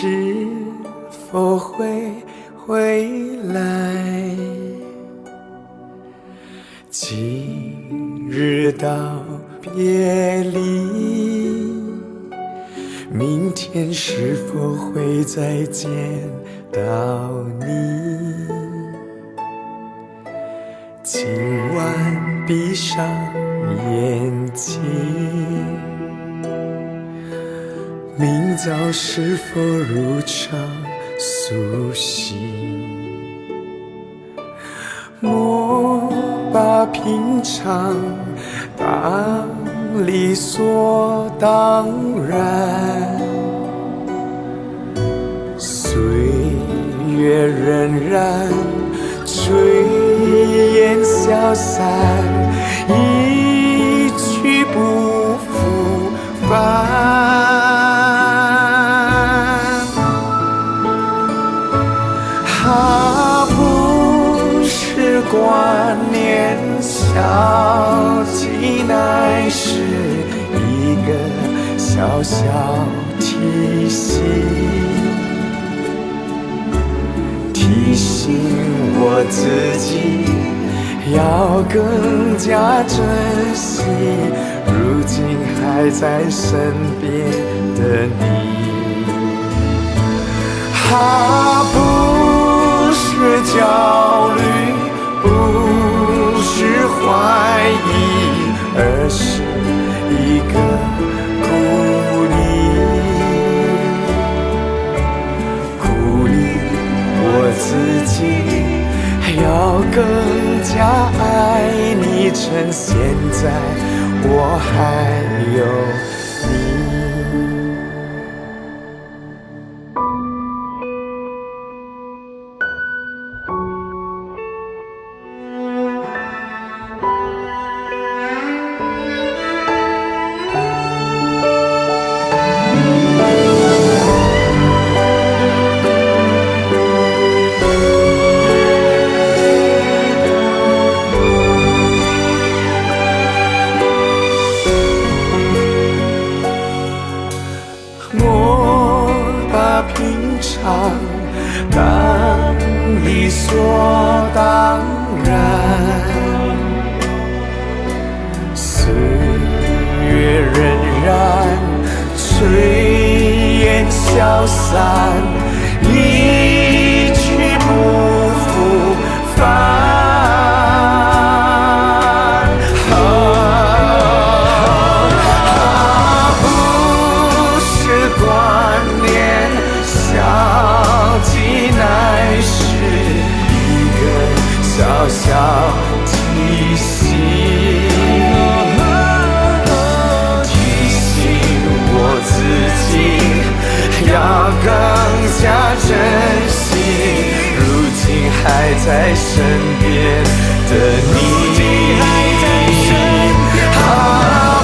是否会回来？今日道别离，明天是否会再见到你？今晚闭上眼睛，明早是否如常苏醒？莫把平常当理所当然，岁月荏苒，炊烟消散，一去不复返。不是挂念，消极乃是一个小小提醒，提醒我自己要更加珍惜如今还在身边的你。不是焦虑，不是怀疑，而是一个鼓励我自己要更加爱你，趁现在我还有你。平常当理所当然，岁月荏苒，炊烟消散，一去不复返。不是挂念，消极乃是一个小小提醒，提醒我自己要更加珍惜如今还在身边的你。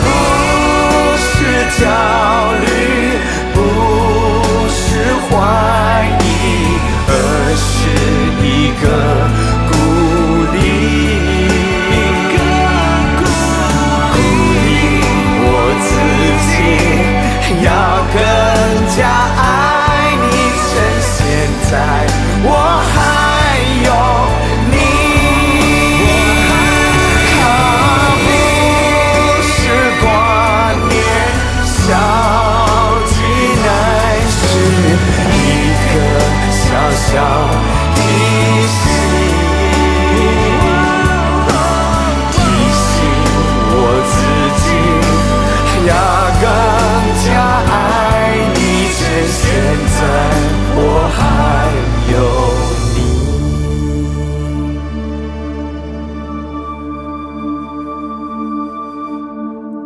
不是焦虑，不是怀疑，而是一个鼓励我自己要更加爱你，趁现在我还有你。不是挂念，消极乃是一个小小提醒，提醒我自己要更加爱你，趁现在我还有你。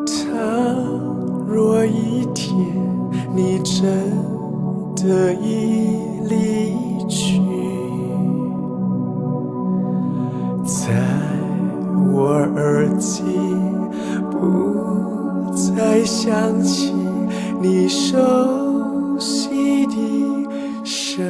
倘若一天你真的已离去，在我耳际不再响起你熟悉的声